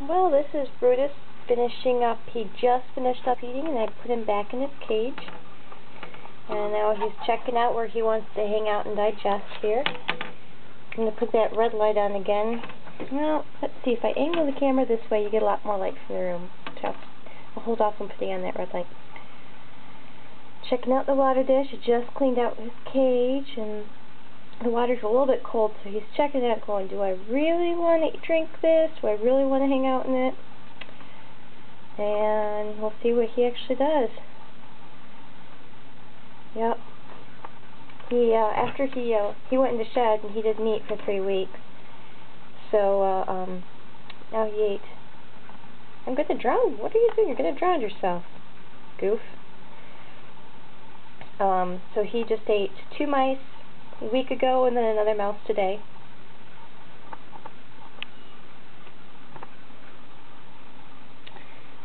Well, this is Brutus finishing up. He just finished up eating, and I put him back in his cage. And now he's checking out where he wants to hang out and digest here. I'm going to put that red light on again. Well, let's see. If I angle the camera this way, you get a lot more light from the room. So I'll hold off on putting on that red light. Checking out the water dish. He just cleaned out his cage, and the water's a little bit cold, so he's checking it out going, do I really want to drink this? Do I really want to hang out in it? And we'll see what he actually does. Yep. After he went in the shed and he didn't eat for 3 weeks. So, now he ate. I'm gonna drown. What are you doing? You're gonna drown yourself. Goof. So he just ate 2 mice a week ago and then another mouse today.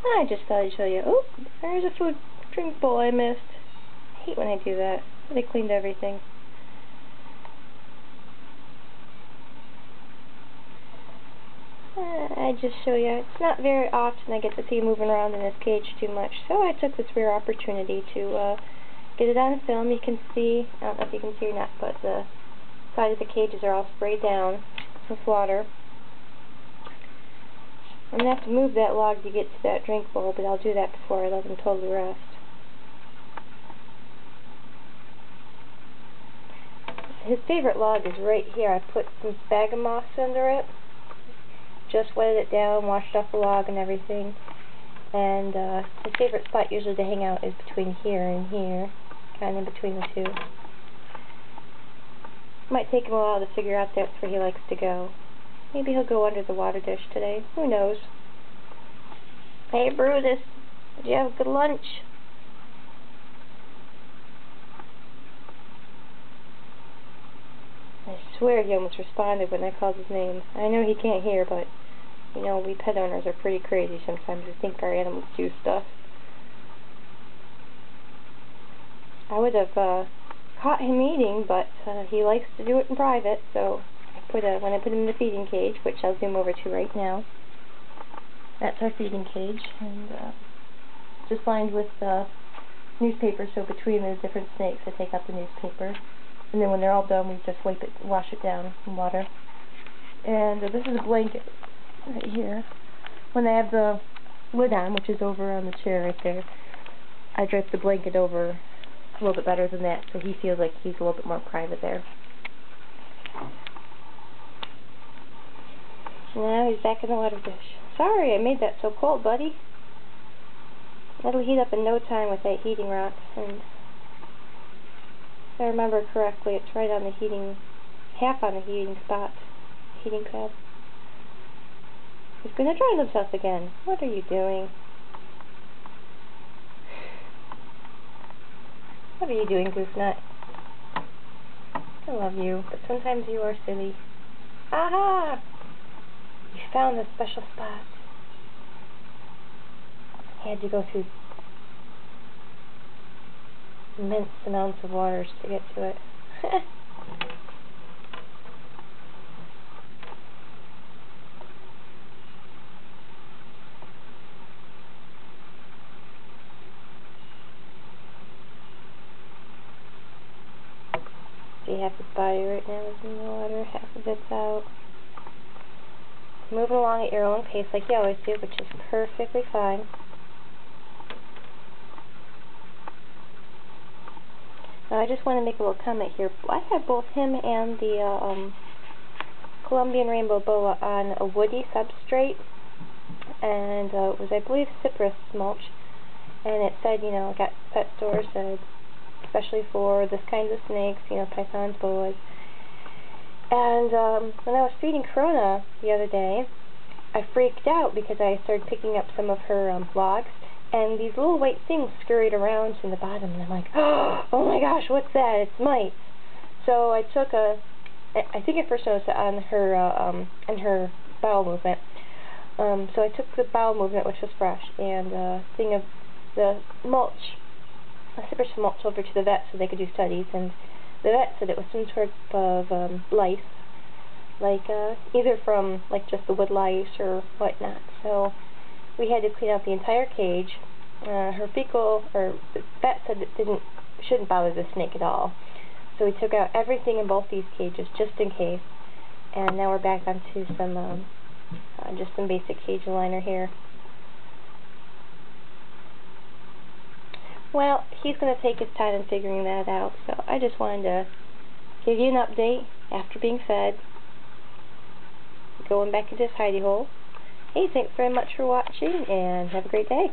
I just thought I'd show you. Oh, there's a food drink bowl I missed. I hate when I do that. They cleaned everything. I just show you. It's not very often I get to see him moving around in his cage too much, so I took this rare opportunity to get it on film. You can see, I don't know if you can see or not, but the side of the cages are all sprayed down with water. I'm going to have to move that log to get to that drink bowl, but I'll do that before I let him totally rest. His favorite log is right here. I put some sphagnum moss under it. Just wetted it down, washed off the log and everything. And his favorite spot usually to hang out is between here and here. Kind of in between the two. Might take him a while to figure out that's where he likes to go. Maybe he'll go under the water dish today. Who knows? Hey Brutus, did you have a good lunch? I swear he almost responded when I called his name. I know he can't hear, but, you know, we pet owners are pretty crazy sometimes. We think our animals do stuff. I would have caught him eating, but he likes to do it in private, so when I put him in the feeding cage, which I'll zoom over to right now, that's our feeding cage, and just lined with newspaper, so between the different snakes I take out the newspaper. And then when they're all done, we just wash it down in water. And this is a blanket right here. When I have the lid on, which is over on the chair right there, I drape the blanket over a little bit better than that, so he feels like he's a little bit more private there. Now he's back in the water dish. Sorry I made that so cold, buddy. That'll heat up in no time with that heating rod, and if I remember correctly, it's right on the heating, half on the heating spot, heating pad. He's going to drown himself again. What are you doing? What are you doing, Goofnut? I love you, but sometimes you are silly. Aha! You found the special spot. I had to go through immense amounts of waters to get to it. See, half his body right now is in the water, half of it's out. Moving along at your own pace like you always do, which is perfectly fine. Now I just want to make a little comment here. I have both him and the Colombian rainbow boa on a woody substrate, and it was, I believe, cypress mulch, and it said, you know, got pet store said, especially for this kind of snakes, you know, pythons, boas. And when I was feeding Corona the other day, I freaked out because I started picking up some of her logs, and these little white things scurried around in the bottom, and I'm like, oh my gosh, what's that? It's mites. So I took I think I first noticed it on her bowel movement. So I took the bowel movement, which was fresh, and a thing of the mulch, a cypress mulch, over to the vet so they could do studies, and the vet said it was some sort of lice like either from like just the wood lice or whatnot. So we had to clean out the entire cage. Her fecal, or the vet said it shouldn't bother the snake at all. So we took out everything in both these cages just in case. And now we're back onto some just some basic cage liner here. Well, he's going to take his time in figuring that out, so I just wanted to give you an update after being fed, going back into his hidey hole. Hey, thanks very much for watching, and have a great day.